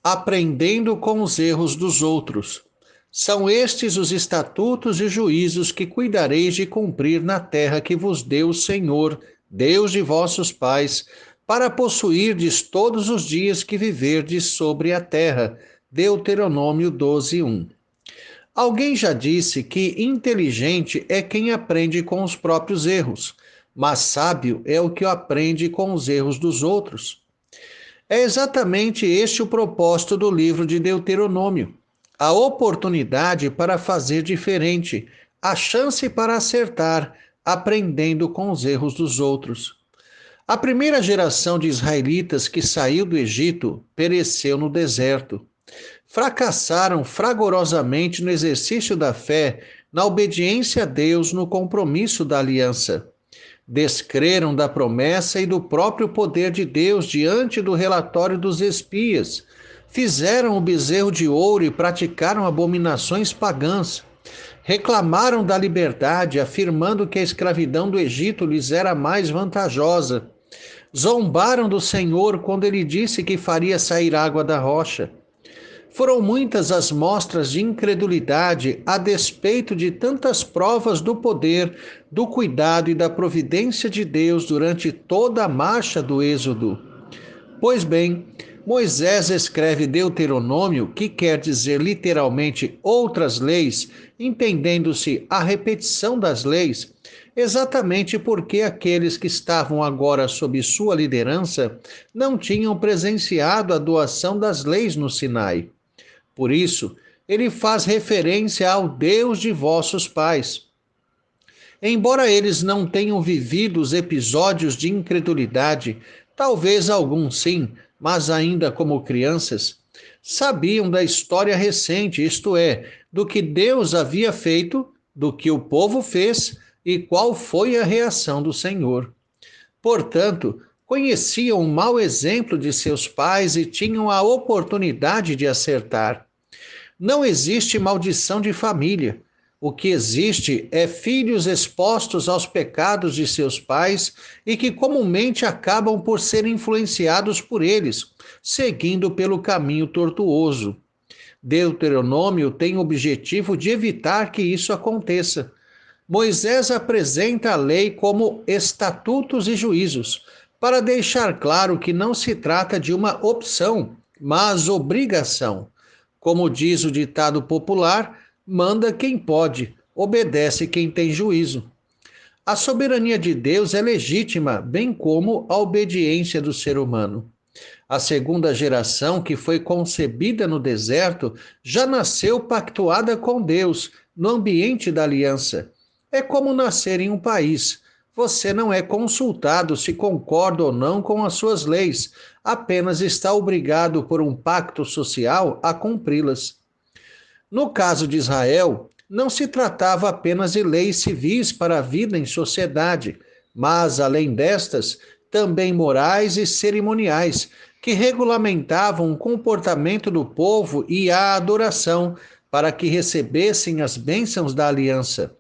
aprendendo com os erros dos outros. São estes os estatutos e juízos que cuidareis de cumprir na terra que vos deu o Senhor, Deus de vossos pais, para possuirdes todos os dias que viverdes sobre a terra. Deuteronômio 12:1. Alguém já disse que inteligente é quem aprende com os próprios erros, mas sábio é o que aprende com os erros dos outros. É exatamente este o propósito do livro de Deuteronômio: a oportunidade para fazer diferente, a chance para acertar, aprendendo com os erros dos outros. A primeira geração de israelitas que saiu do Egito pereceu no deserto. Fracassaram fragorosamente no exercício da fé, na obediência a Deus, no compromisso da aliança. Descreram da promessa e do próprio poder de Deus diante do relatório dos espias. Fizeram o bezerro de ouro e praticaram abominações pagãs. Reclamaram da liberdade, afirmando que a escravidão do Egito lhes era mais vantajosa. Zombaram do Senhor quando ele disse que faria sair água da rocha. Foram muitas as mostras de incredulidade a despeito de tantas provas do poder, do cuidado e da providência de Deus durante toda a marcha do Êxodo. Pois bem, Moisés escreve Deuteronômio, que quer dizer literalmente outras leis, entendendo-se a repetição das leis, exatamente porque aqueles que estavam agora sob sua liderança não tinham presenciado a doação das leis no Sinai. Por isso, ele faz referência ao Deus de vossos pais. Embora eles não tenham vivido os episódios de incredulidade, talvez alguns sim, mas ainda como crianças, sabiam da história recente, isto é, do que Deus havia feito, do que o povo fez e qual foi a reação do Senhor. Portanto, conheciam o mau exemplo de seus pais e tinham a oportunidade de acertar. Não existe maldição de família. O que existe é filhos expostos aos pecados de seus pais e que comumente acabam por ser influenciados por eles, seguindo pelo caminho tortuoso. Deuteronômio tem o objetivo de evitar que isso aconteça. Moisés apresenta a lei como estatutos e juízos, para deixar claro que não se trata de uma opção, mas obrigação. Como diz o ditado popular, manda quem pode, obedece quem tem juízo. A soberania de Deus é legítima, bem como a obediência do ser humano. A segunda geração, que foi concebida no deserto, já nasceu pactuada com Deus, no ambiente da aliança. É como nascer em um país. Você não é consultado se concorda ou não com as suas leis, apenas está obrigado por um pacto social a cumpri-las. No caso de Israel, não se tratava apenas de leis civis para a vida em sociedade, mas, além destas, também morais e cerimoniais, que regulamentavam o comportamento do povo e a adoração, para que recebessem as bênçãos da aliança.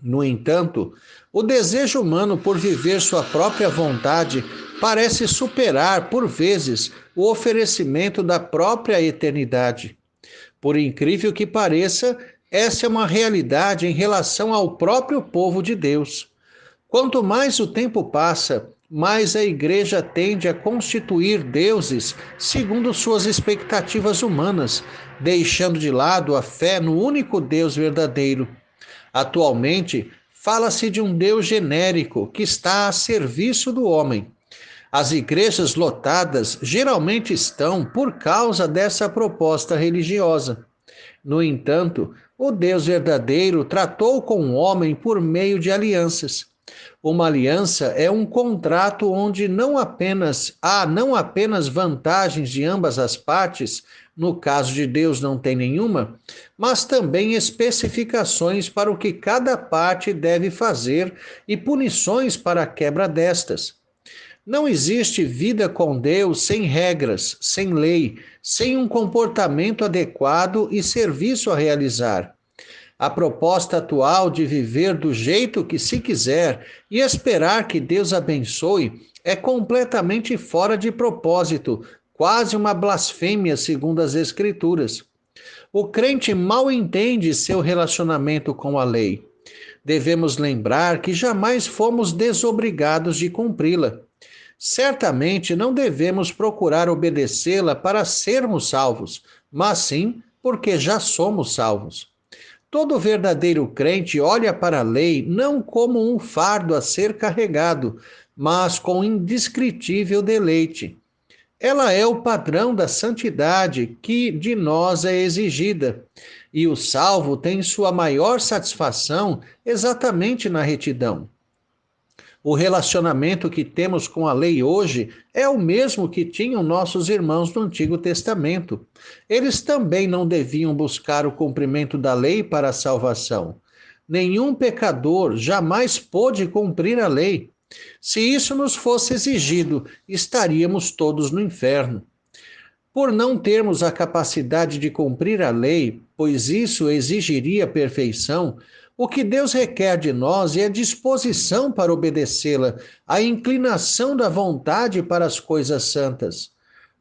No entanto, o desejo humano por viver sua própria vontade parece superar, por vezes, o oferecimento da própria eternidade. Por incrível que pareça, essa é uma realidade em relação ao próprio povo de Deus. Quanto mais o tempo passa, mais a igreja tende a constituir deuses segundo suas expectativas humanas, deixando de lado a fé no único Deus verdadeiro. Atualmente, fala-se de um Deus genérico que está a serviço do homem. As igrejas lotadas geralmente estão por causa dessa proposta religiosa. No entanto, o Deus verdadeiro tratou com o homem por meio de alianças. Uma aliança é um contrato onde não apenas vantagens de ambas as partes, no caso de Deus não tem nenhuma, mas também especificações para o que cada parte deve fazer e punições para a quebra destas. Não existe vida com Deus sem regras, sem lei, sem um comportamento adequado e serviço a realizar. A proposta atual de viver do jeito que se quiser e esperar que Deus abençoe é completamente fora de propósito, quase uma blasfêmia segundo as Escrituras. O crente mal entende seu relacionamento com a lei. Devemos lembrar que jamais fomos desobrigados de cumpri-la. Certamente não devemos procurar obedecê-la para sermos salvos, mas sim porque já somos salvos. Todo verdadeiro crente olha para a lei não como um fardo a ser carregado, mas com indescritível deleite. Ela é o padrão da santidade que de nós é exigida, e o salvo tem sua maior satisfação exatamente na retidão. O relacionamento que temos com a lei hoje é o mesmo que tinham nossos irmãos do Antigo Testamento. Eles também não deviam buscar o cumprimento da lei para a salvação. Nenhum pecador jamais pôde cumprir a lei. Se isso nos fosse exigido, estaríamos todos no inferno. Por não termos a capacidade de cumprir a lei, pois isso exigiria perfeição, o que Deus requer de nós é a disposição para obedecê-la, a inclinação da vontade para as coisas santas.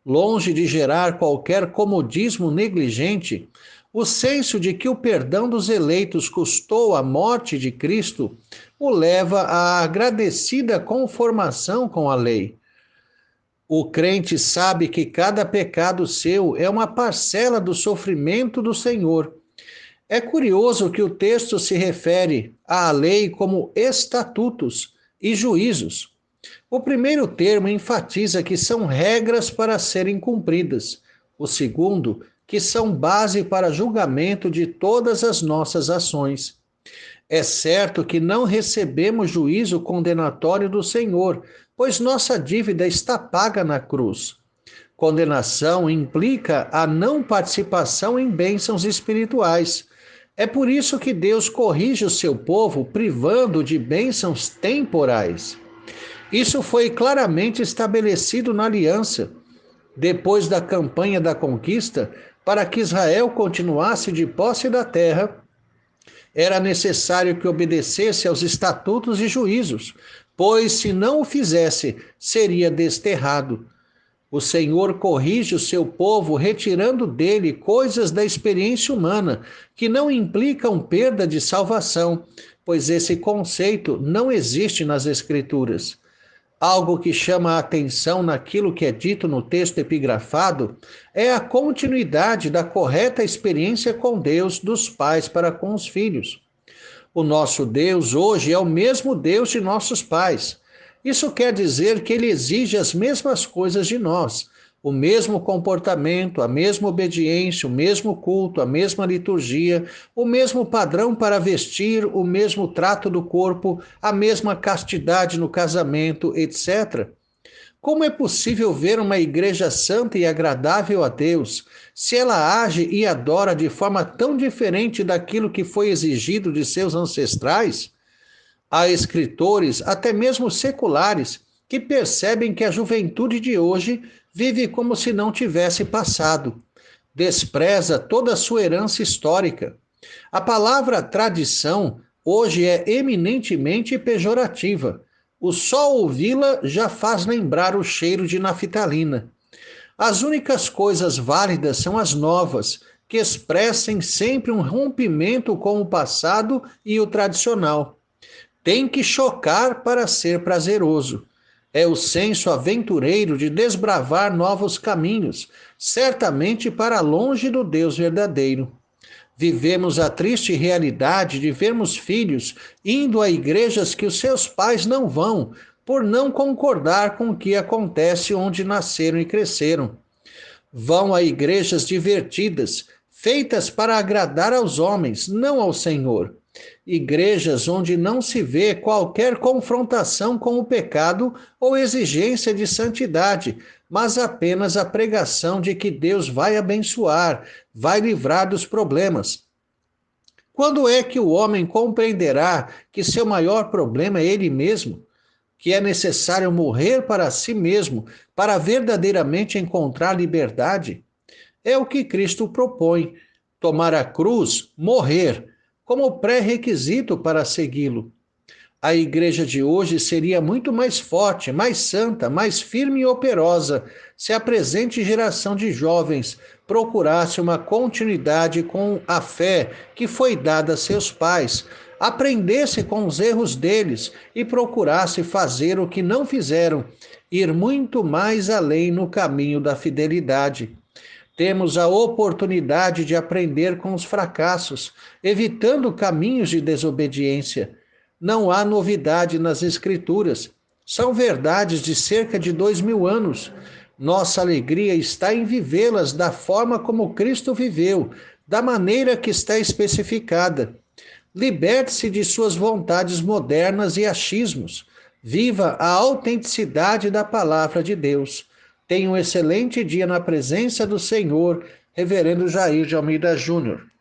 Longe de gerar qualquer comodismo negligente, o senso de que o perdão dos eleitos custou a morte de Cristo o leva à agradecida conformação com a lei. O crente sabe que cada pecado seu é uma parcela do sofrimento do Senhor. É curioso que o texto se refere à lei como estatutos e juízos. O primeiro termo enfatiza que são regras para serem cumpridas. O segundo, que são base para julgamento de todas as nossas ações. É certo que não recebemos juízo condenatório do Senhor, pois nossa dívida está paga na cruz. Condenação implica a não participação em bênçãos espirituais. É por isso que Deus corrige o seu povo, privando de bênçãos temporais. Isso foi claramente estabelecido na aliança. Depois da campanha da conquista, para que Israel continuasse de posse da terra, era necessário que obedecesse aos estatutos e juízos, pois se não o fizesse, seria desterrado. O Senhor corrige o seu povo, retirando dele coisas da experiência humana que não implicam perda de salvação, pois esse conceito não existe nas Escrituras. Algo que chama a atenção naquilo que é dito no texto epigrafado é a continuidade da correta experiência com Deus dos pais para com os filhos. O nosso Deus hoje é o mesmo Deus de nossos pais. Isso quer dizer que ele exige as mesmas coisas de nós, o mesmo comportamento, a mesma obediência, o mesmo culto, a mesma liturgia, o mesmo padrão para vestir, o mesmo trato do corpo, a mesma castidade no casamento, etc. Como é possível ver uma igreja santa e agradável a Deus, se ela age e adora de forma tão diferente daquilo que foi exigido de seus ancestrais? Há escritores, até mesmo seculares, que percebem que a juventude de hoje vive como se não tivesse passado. Despreza toda a sua herança histórica. A palavra tradição hoje é eminentemente pejorativa. O só ouvi-la já faz lembrar o cheiro de naftalina. As únicas coisas válidas são as novas, que expressem sempre um rompimento com o passado e o tradicional. Tem que chocar para ser prazeroso. É o senso aventureiro de desbravar novos caminhos, certamente para longe do Deus verdadeiro. Vivemos a triste realidade de vermos filhos indo a igrejas que os seus pais não vão, por não concordar com o que acontece onde nasceram e cresceram. Vão a igrejas divertidas, feitas para agradar aos homens, não ao Senhor. Igrejas onde não se vê qualquer confrontação com o pecado ou exigência de santidade, mas apenas a pregação de que Deus vai abençoar, vai livrar dos problemas. Quando é que o homem compreenderá que seu maior problema é ele mesmo? Que é necessário morrer para si mesmo para verdadeiramente encontrar liberdade? É o que Cristo propõe: tomar a cruz, morrer, como pré-requisito para segui-lo. A igreja de hoje seria muito mais forte, mais santa, mais firme e operosa se a presente geração de jovens procurasse uma continuidade com a fé que foi dada a seus pais, aprendesse com os erros deles e procurasse fazer o que não fizeram, ir muito mais além no caminho da fidelidade. Temos a oportunidade de aprender com os fracassos, evitando caminhos de desobediência. Não há novidade nas Escrituras. São verdades de cerca de 2000 anos. Nossa alegria está em vivê-las da forma como Cristo viveu, da maneira que está especificada. Liberte-se de suas vontades modernas e achismos. Viva a autenticidade da palavra de Deus. Tenha um excelente dia na presença do Senhor, Reverendo Jair de Almeida Júnior.